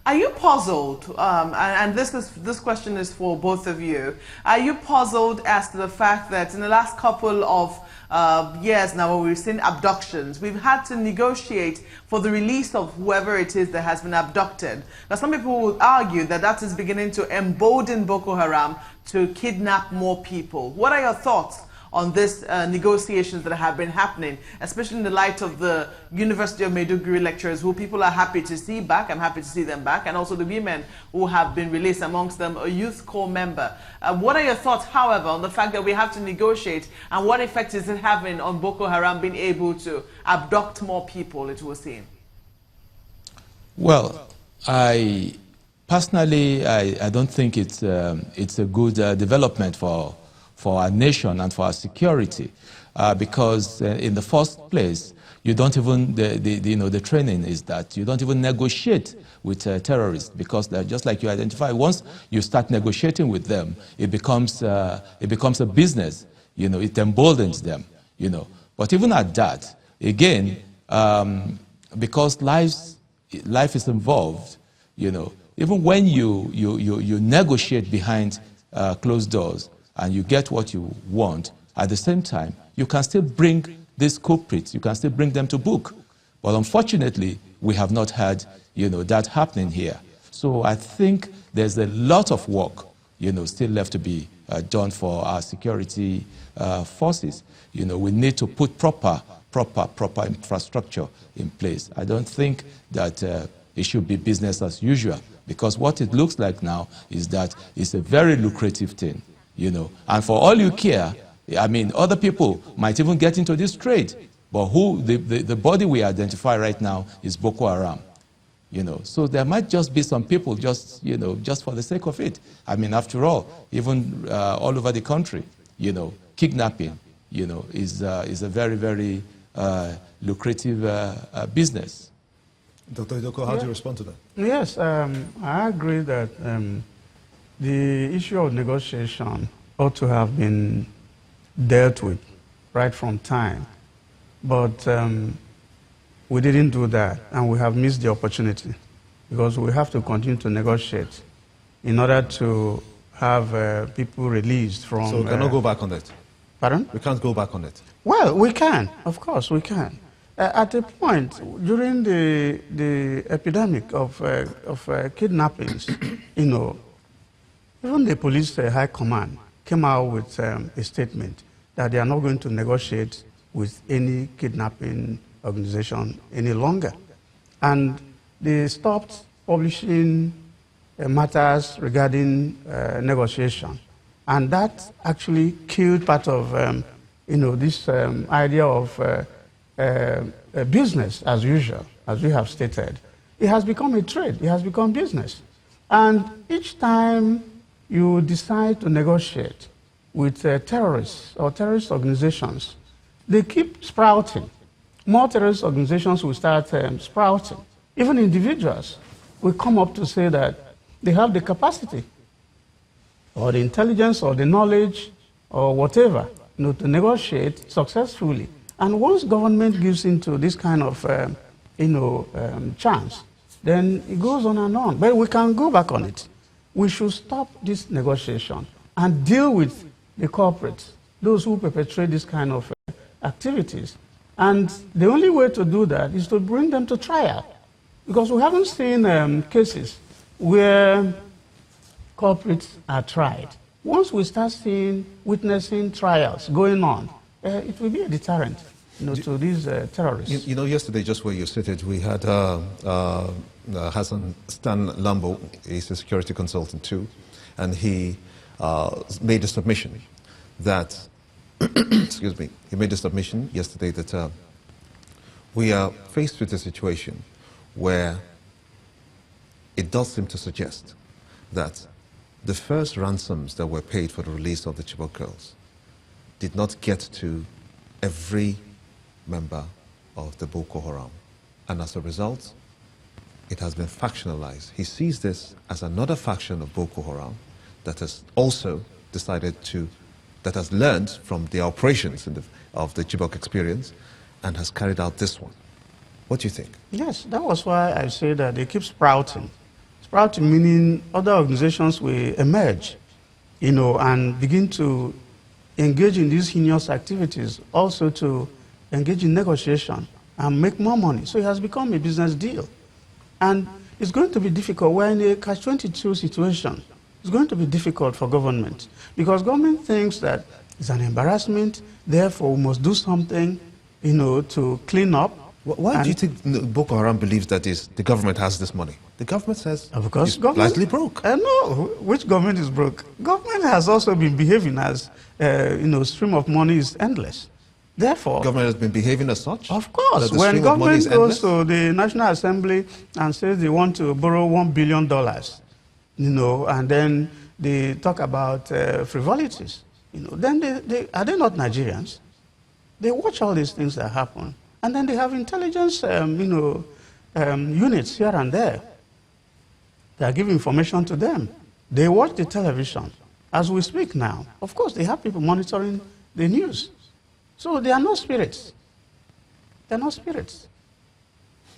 Are you puzzled, and this question is for both of you, are you puzzled as to the fact that in the last couple of years now, where we've seen abductions, we've had to negotiate for the release of whoever it is that has been abducted? Now, some people will argue that that is beginning to embolden Boko Haram to kidnap more people. What are your thoughts on this negotiations that have been happening, especially in the light of the University of Maiduguri lecturers who people are happy to see back? I'm happy to see them back, and also the women who have been released, amongst them a youth corps member. What are your thoughts, however, on the fact that we have to negotiate, and what effect is it having on Boko Haram being able to abduct more people, it was seen? Well, personally, I don't think it's a good development for our nation and for our security, because in the first place, you don't even, the training is that you don't even negotiate with terrorists, because they're just like you identify. Once you start negotiating with them, it becomes a business. It emboldens them. But even at that, again, because life is involved. Even when you negotiate behind closed doors, and you get what you want, at the same time, you can still bring these culprits, you can still bring them to book. But unfortunately, we have not had, that happening here. So I think there's a lot of work, still left to be done for our security forces. We need to put proper infrastructure in place. I don't think that it should be business as usual, because what it looks like now is that it's a very lucrative thing. And for all you care, I mean, other people might even get into this trade, but the body we identify right now is Boko Haram. So there might just be some people just for the sake of it. I mean, after all, even all over the country, kidnapping, is a very, very lucrative business. Dr. Idoko, how do you respond to that? Yes, I agree that the issue of negotiation ought to have been dealt with right from time. But we didn't do that, and we have missed the opportunity, because we have to continue to negotiate in order to have people released from... So we cannot go back on that? Pardon? We can't go back on it? Well, we can. Of course, we can. At a point, during the epidemic of kidnappings, even the police high command came out with a statement that they are not going to negotiate with any kidnapping organization any longer. And they stopped publishing matters regarding negotiation. And that actually killed part of this idea of business as usual, as we have stated. It has become a trade. It has become business. And each time you decide to negotiate with terrorists or terrorist organizations, they keep sprouting. More terrorist organizations will start sprouting. Even individuals will come up to say that they have the capacity or the intelligence or the knowledge or whatever, to negotiate successfully. And once government gives into this kind of chance, then it goes on and on. But we can go back on it. We should stop this negotiation and deal with the corporates, those who perpetrate this kind of activities. And the only way to do that is to bring them to trial. Because we haven't seen cases where culprits are tried. Once we start witnessing trials going on, it will be a deterrent to these terrorists. Yesterday, just where you seated, we had Hassan Stan Lambo. He's a security consultant too, and he made a submission that, excuse me, he made a submission yesterday that we are faced with a situation where it does seem to suggest that the first ransoms that were paid for the release of the Chibok girls did not get to every member of the Boko Haram. And as a result, it has been factionalized. He sees this as another faction of Boko Haram that has also decided to, that has learned from the operations of the Chibok experience and has carried out this one. What do you think? Yes, that was why I say that they keep sprouting. route, meaning other organizations will emerge, and begin to engage in these heinous activities, also to engage in negotiation and make more money. So it has become a business deal. And it's going to be difficult. We're in a catch-22 situation. It's going to be difficult for government because government thinks that it's an embarrassment, therefore we must do something, to clean up. Why do you think Boko Haram believes that the government has this money? The government says because it's largely broke. No, which government is broke? Government has also been behaving as, stream of money is endless. Therefore, government has been behaving as such? Of course. When government goes to the National Assembly and says they want to borrow $1 billion, and then they talk about frivolities, then are they not Nigerians? They watch all these things that happen. And then they have intelligence, units here and there that give information to them. They watch the television. As we speak now, of course, they have people monitoring the news. So they are no spirits. They are no spirits.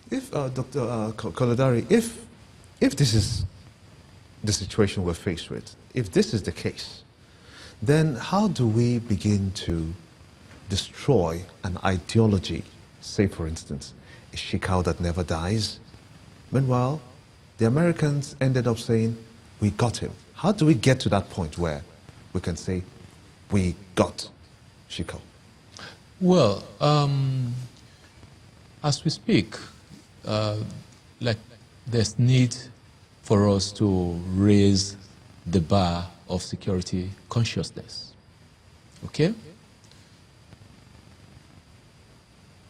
If, Dr. Kolodari, if this is the situation we're faced with, if this is the case, then how do we begin to destroy an ideology? Say, for instance, a Shekau that never dies. Meanwhile, the Americans ended up saying, we got him. How do we get to that point where we can say, we got Shekau? Well, as we speak, there's need for us to raise the bar of security consciousness. Okay?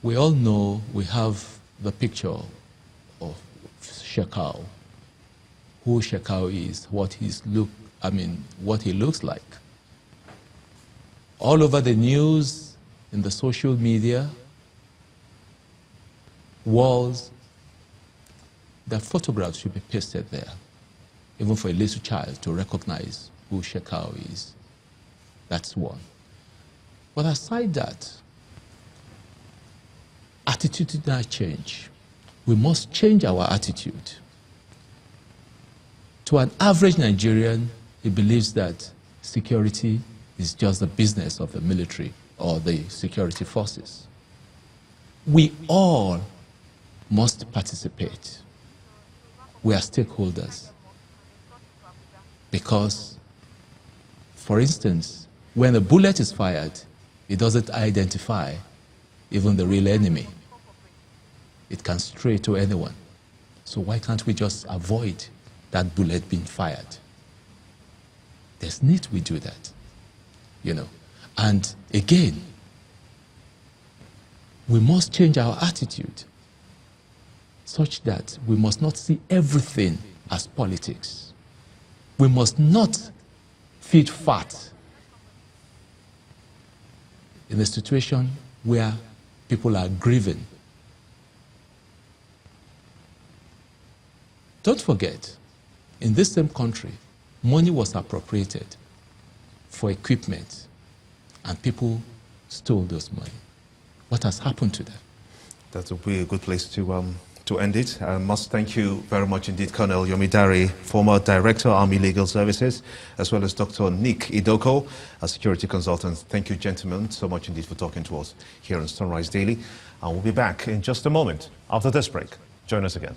We all know we have the picture of Shekau, who Shekau is, what he looks like. All over the news, in the social media, walls, the photographs should be pasted there, even for a little child to recognize who Shekau is. That's one. But aside that, attitudinal change. We must change our attitude. To an average Nigerian, he believes that security is just the business of the military or the security forces. We all must participate. We are stakeholders. Because, for instance, when a bullet is fired, it doesn't identify even the real enemy. It can stray to anyone. So why can't we just avoid that bullet being fired? There's need we do that, And again, we must change our attitude such that we must not see everything as politics. We must not feed fat in a situation where people are grieving. Don't forget, in this same country, money was appropriated for equipment, and people stole those money. What has happened to them? That would be a good place to end it. I must thank you very much indeed, Colonel Yomidari, former Director, Army Legal Services, as well as Dr. Nick Idoko, a security consultant. Thank you, gentlemen, so much indeed for talking to us here on Sunrise Daily. And we'll be back in just a moment after this break. Join us again.